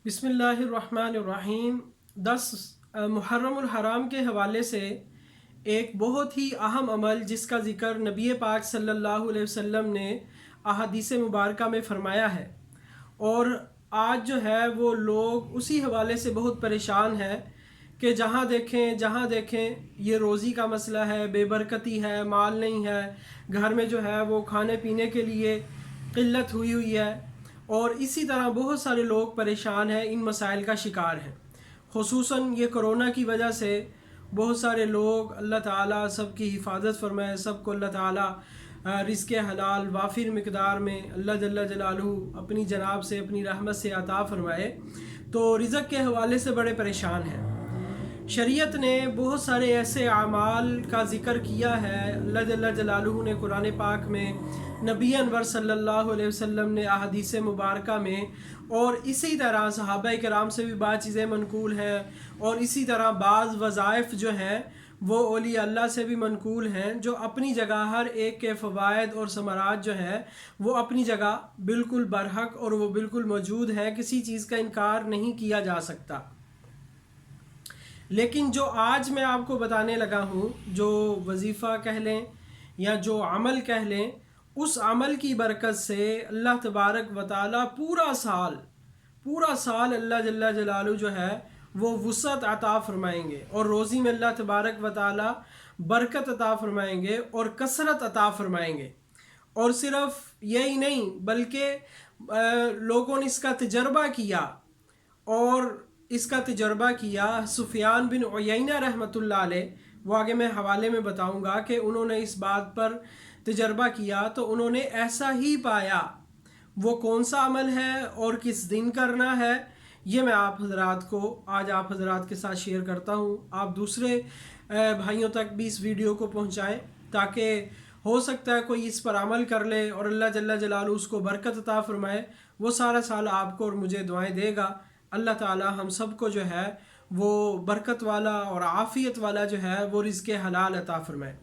بسم اللہ الرحمن الرحیم 10 محرم الحرام کے حوالے سے ایک بہت ہی اہم عمل جس کا ذکر نبی پاک صلی اللہ علیہ وسلم نے احادیث مبارکہ میں فرمایا ہے، اور آج جو ہے وہ لوگ اسی حوالے سے بہت پریشان ہیں کہ جہاں دیکھیں یہ روزی کا مسئلہ ہے، بے برکتی ہے، مال نہیں ہے، گھر میں جو ہے وہ کھانے پینے کے لیے قلت ہوئی ہے، اور اسی طرح بہت سارے لوگ پریشان ہیں، ان مسائل کا شکار ہیں۔ خصوصاً یہ کرونا کی وجہ سے بہت سارے لوگ، اللہ تعالیٰ سب کی حفاظت فرمائے، سب کو اللہ تعالیٰ رزق حلال وافر مقدار میں اللہ جل جلالہ اپنی جناب سے، اپنی رحمت سے عطا فرمائے، تو رزق کے حوالے سے بڑے پریشان ہیں۔ شریعت نے بہت سارے ایسے اعمال کا ذکر کیا ہے، اللہ جل جلالہ نے قرآن پاک میں، نبی انور صلی اللہ علیہ وسلم نے احادیث مبارکہ میں، اور اسی طرح صحابہ کرام سے بھی بعض چیزیں منقول ہیں، اور اسی طرح بعض وظائف جو ہیں وہ اولیاء اللہ سے بھی منقول ہیں، جو اپنی جگہ ہر ایک کے فوائد اور ثمرات جو ہیں وہ اپنی جگہ بالکل برحق اور وہ بالکل موجود ہیں، کسی چیز کا انکار نہیں کیا جا سکتا۔ لیکن جو آج میں آپ کو بتانے لگا ہوں، جو وظیفہ کہہ لیں یا جو عمل کہہ لیں، اس عمل کی برکت سے اللہ تبارک و تعالیٰ پورا سال اللہ جل جلالہ جو ہے وہ وسعت عطا فرمائیں گے، اور روزی میں اللہ تبارک و تعالیٰ برکت عطا فرمائیں گے اور کثرت عطا فرمائیں گے۔ اور صرف یہی نہیں بلکہ لوگوں نے اس کا تجربہ کیا، اور اس کا تجربہ کیا سفیان بن عیینہ رحمۃ اللہ علیہ، وہ آگے میں حوالے میں بتاؤں گا کہ انہوں نے اس بات پر تجربہ کیا تو انہوں نے ایسا ہی پایا۔ وہ کون سا عمل ہے اور کس دن کرنا ہے، یہ میں آج آپ حضرات کے ساتھ شیئر کرتا ہوں۔ آپ دوسرے بھائیوں تک بھی اس ویڈیو کو پہنچائیں، تاکہ ہو سکتا ہے کوئی اس پر عمل کر لے اور اللہ جل جلالہ اس کو برکت عطا فرمائے۔ وہ سارا سال آپ کو اور مجھے دعائیں دے گا، اللہ تعالیٰ ہم سب کو جو ہے وہ برکت والا اور عافیت والا جو ہے وہ رزق حلال عطا فرمائے۔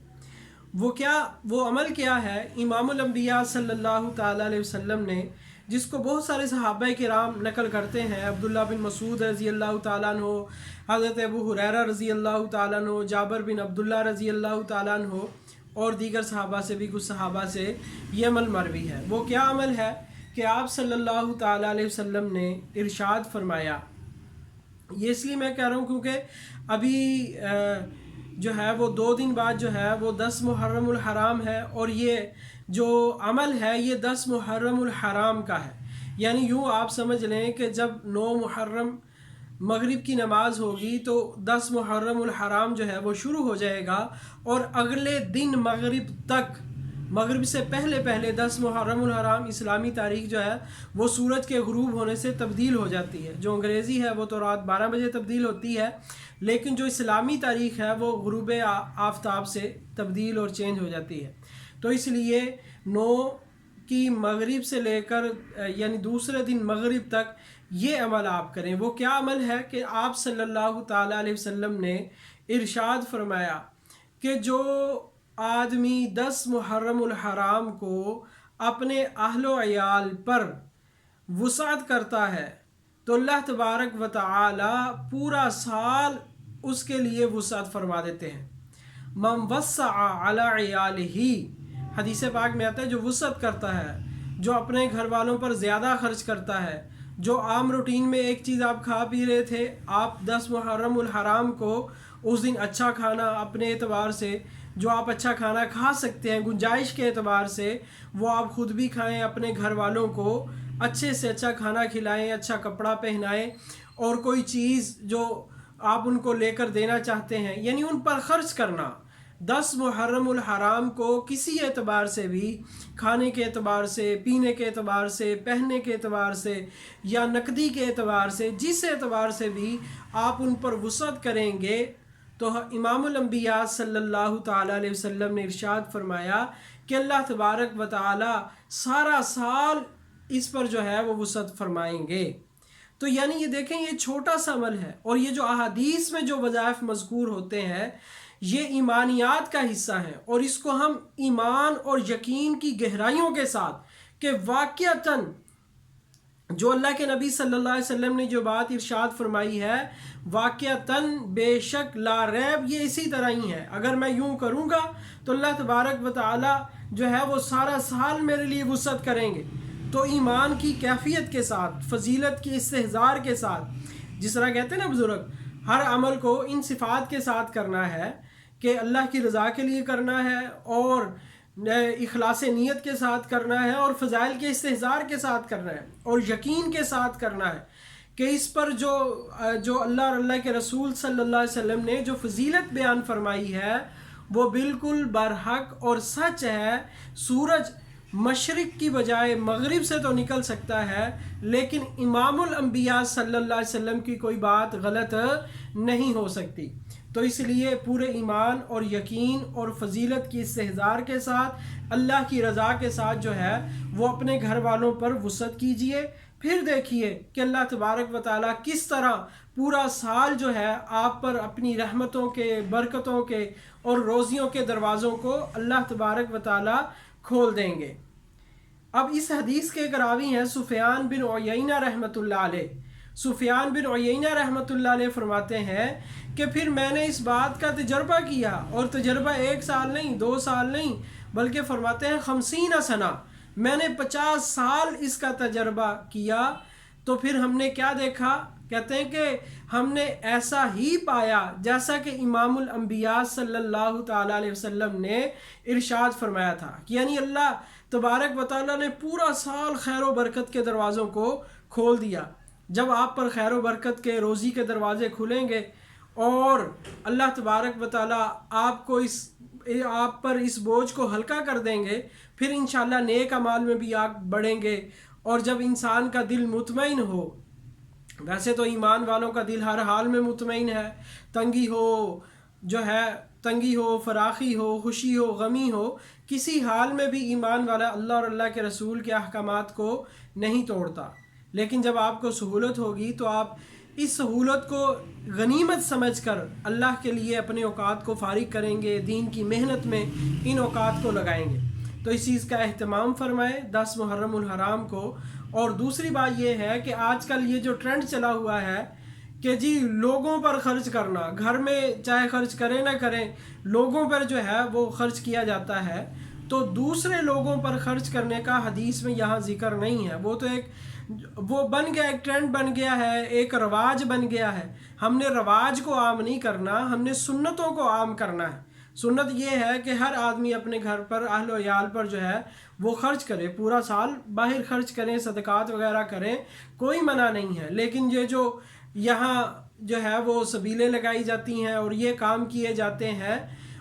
وہ عمل کیا ہے؟ امام الانبیاء صلی اللہ تعالیٰ علیہ وسلم نے، جس کو بہت سارے صحابہ کرام نقل کرتے ہیں، عبداللہ بن مسعود رضی اللہ تعالیٰ عنہ، حضرت ابو ہریرہ رضی اللہ تعالیٰ عنہ، جابر بن عبداللہ رضی اللہ تعالیٰ عنہ، اور دیگر صحابہ سے بھی، کچھ صحابہ سے یہ عمل مروی ہے۔ وہ کیا عمل ہے کہ آپ صلی اللہ تعالیٰ علیہ وسلم نے ارشاد فرمایا، یہ اس لیے میں کہہ رہا ہوں کیونکہ ابھی جو ہے وہ 2 دن بعد جو ہے وہ 10 محرم الحرام ہے، اور یہ جو عمل ہے یہ 10 محرم الحرام کا ہے۔ یعنی یوں آپ سمجھ لیں کہ جب 9 محرم مغرب کی نماز ہوگی تو 10 محرم الحرام جو ہے وہ شروع ہو جائے گا، اور اگلے دن مغرب سے پہلے 10 محرم الحرام اسلامی تاریخ جو ہے وہ سورج کے غروب ہونے سے تبدیل ہو جاتی ہے۔ جو انگریزی ہے وہ تو رات 12 بجے تبدیل ہوتی ہے، لیکن جو اسلامی تاریخ ہے وہ غروب آفتاب سے تبدیل اور چینج ہو جاتی ہے۔ تو اس لیے 9 کی مغرب سے لے کر یعنی دوسرے دن مغرب تک یہ عمل آپ کریں۔ وہ کیا عمل ہے کہ آپ صلی اللہ تعالیٰ علیہ وسلم نے ارشاد فرمایا کہ جو آدمی 10 محرم الحرام کو اپنے اہل و عیال پر وسعت کرتا ہے تو اللہ تبارک و تعالی پورا سال اس کے لیے وسعت فرما دیتے ہیں۔ من وسع علی عیالہ، حدیث پاک میں آتا ہے جو وسعت کرتا ہے، جو اپنے گھر والوں پر زیادہ خرچ کرتا ہے، جو عام روٹین میں ایک چیز آپ کھا پی رہے تھے، آپ 10 محرم الحرام کو اس دن اچھا کھانا اپنے اعتبار سے، جو آپ اچھا کھانا کھا سکتے ہیں گنجائش کے اعتبار سے، وہ آپ خود بھی کھائیں، اپنے گھر والوں کو اچھے سے اچھا کھانا کھلائیں، اچھا کپڑا پہنائیں، اور کوئی چیز جو آپ ان کو لے کر دینا چاہتے ہیں، یعنی ان پر خرچ کرنا۔ 10 محرم الحرام کو کسی اعتبار سے بھی، کھانے کے اعتبار سے، پینے کے اعتبار سے، پہننے کے اعتبار سے، یا نقدی کے اعتبار سے، جس اعتبار سے بھی آپ ان پر وسعت کریں گے، تو امام الانبیاء صلی اللہ تعالیٰ علیہ وسلم نے ارشاد فرمایا کہ اللہ تبارک و تعالیٰ سارا سال اس پر جو ہے وہ وسعت فرمائیں گے۔ تو یعنی یہ دیکھیں، یہ چھوٹا سا عمل ہے، اور یہ جو احادیث میں جو وظائف مذکور ہوتے ہیں یہ ایمانیات کا حصہ ہیں، اور اس کو ہم ایمان اور یقین کی گہرائیوں کے ساتھ کہ واقعتاً جو اللہ کے نبی صلی اللہ علیہ وسلم نے جو بات ارشاد فرمائی ہے واقعتاً بے شک لا ریب یہ اسی طرح ہی ہے. اگر میں یوں کروں گا تو اللہ تبارک و تعالی جو ہے وہ سارا سال میرے لیے وسعت کریں گے. تو ایمان کی کیفیت کے ساتھ، فضیلت کی استحضار کے ساتھ، جس طرح کہتے ہیں نا بزرگ، ہر عمل کو ان صفات کے ساتھ کرنا ہے کہ اللہ کی رضا کے لیے کرنا ہے، اور اخلاص نیت کے ساتھ کرنا ہے، اور فضائل کے استحضار کے ساتھ کرنا ہے، اور یقین کے ساتھ کرنا ہے کہ اس پر جو اللہ اور اللہ کے رسول صلی اللہ علیہ وسلم نے جو فضیلت بیان فرمائی ہے وہ بالکل برحق اور سچ ہے. سورج مشرق کی بجائے مغرب سے تو نکل سکتا ہے، لیکن امام الانبیاء صلی اللہ علیہ وسلم کی کوئی بات غلط نہیں ہو سکتی. تو اس لیے پورے ایمان اور یقین اور فضیلت کی استحضار کے ساتھ، اللہ کی رضا کے ساتھ جو ہے وہ اپنے گھر والوں پر وسعت کیجئے. پھر دیکھیے کہ اللہ تبارک و تعالیٰ کس طرح پورا سال جو ہے آپ پر اپنی رحمتوں کے، برکتوں کے اور روزیوں کے دروازوں کو اللہ تبارک و تعالیٰ کھول دیں گے. اب اس حدیث کے ایک راوی ہیں سفیان بن عیینہ رحمۃ اللہ علیہ. سفیان بن عیینہ رحمۃ اللہ علیہ فرماتے ہیں کہ پھر میں نے اس بات کا تجربہ کیا، اور تجربہ 1 سال نہیں، 2 سال نہیں، بلکہ فرماتے ہیں 50 سنہ، میں نے 50 سال اس کا تجربہ کیا. تو پھر ہم نے کیا دیکھا؟ کہتے ہیں کہ ہم نے ایسا ہی پایا جیسا کہ امام الانبیاء صلی اللہ تعالیٰ علیہ وسلم نے ارشاد فرمایا تھا، یعنی اللہ تبارک و تعالیٰ نے پورا سال خیر و برکت کے دروازوں کو کھول دیا. جب آپ پر خیر و برکت کے، روزی کے دروازے کھلیں گے اور اللہ تبارک و تعالیٰ آپ پر اس بوجھ کو ہلکا کر دیں گے، پھر انشاءاللہ نیک اعمال میں بھی آپ بڑھیں گے. اور جب انسان کا دل مطمئن ہو، ویسے تو ایمان والوں کا دل ہر حال میں مطمئن ہے، تنگی ہو، فراخی ہو، خوشی ہو، غمی ہو، کسی حال میں بھی ایمان والا اللہ اور اللہ کے رسول کے احکامات کو نہیں توڑتا. لیکن جب آپ کو سہولت ہوگی تو آپ اس سہولت کو غنیمت سمجھ کر اللہ کے لیے اپنے اوقات کو فارغ کریں گے، دین کی محنت میں ان اوقات کو لگائیں گے. تو اس چیز کا اہتمام فرمائیں 10 محرم الحرام کو. اور دوسری بات یہ ہے کہ آج کل یہ جو ٹرینڈ چلا ہوا ہے کہ جی لوگوں پر خرچ کرنا، گھر میں چاہے خرچ کریں نہ کریں، لوگوں پر جو ہے وہ خرچ کیا جاتا ہے. تو دوسرے لوگوں پر خرچ کرنے کا حدیث میں یہاں ذکر نہیں ہے. وہ بن گیا، ایک ٹرینڈ بن گیا ہے، ایک رواج بن گیا ہے. ہم نے رواج کو عام نہیں کرنا، ہم نے سنتوں کو عام کرنا ہے. سنت یہ ہے کہ ہر آدمی اپنے گھر پر، اہل و عیال پر جو ہے وہ خرچ کرے، پورا سال باہر خرچ کریں، صدقات وغیرہ کریں، کوئی منع نہیں ہے. لیکن یہ جو یہاں جو ہے وہ سبیلیں لگائی جاتی ہیں اور یہ کام کیے جاتے ہیں،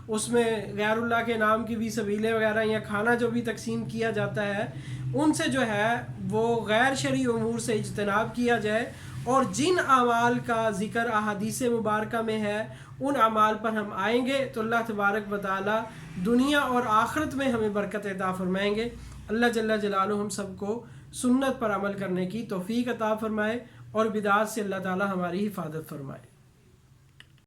اس میں غیر اللہ کے نام کی بھی سبیلیں وغیرہ یا کھانا جو بھی تقسیم کیا جاتا ہے، ان سے جو ہے وہ غیر شرعی امور سے اجتناب کیا جائے. اور جن اعمال کا ذکر احادیث مبارکہ میں ہے ان اعمال پر ہم آئیں گے تو اللہ تبارک و تعالی دنیا اور آخرت میں ہمیں برکت عطا فرمائیں گے. اللہ جل جلالہ ہم سب کو سنت پر عمل کرنے کی توفیق عطا فرمائے اور بدعات سے اللہ تعالی ہماری حفاظت فرمائے.